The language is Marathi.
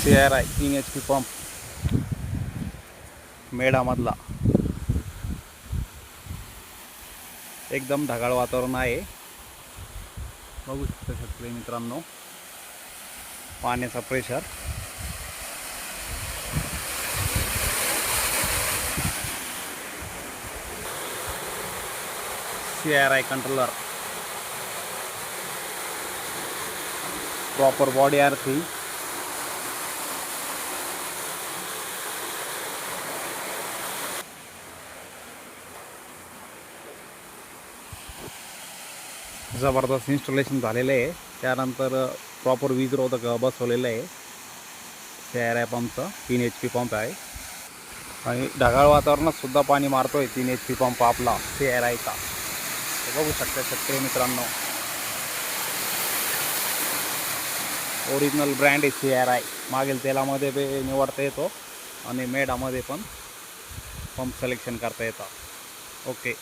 CRI 3 HP पंप मेढामधला एकदम ढगाळ वातावरण आहे। बघू शकता शेतकरी मित्रांनो पाण्याचा pressure CRI controller proper body आरती जबरदस्त इन्स्टॉलेशन झालेलं आहे। त्यानंतर प्रॉपर वीज रोधक बसवलेलं आहे। CRI पंपचं 3 HP पंप आहे आणि ढगाळ वातावरणात सुद्धा पाणी मारतोय 3 HP पंप आपला CRIचा। बघू शकता शेतकरी मित्रांनो ओरिजिनल ब्रँड आहे CRI। मागील तेलामध्ये बी निवडता येतो आणि मेढामध्ये पण पंप सिलेक्शन करता येतं। ओके।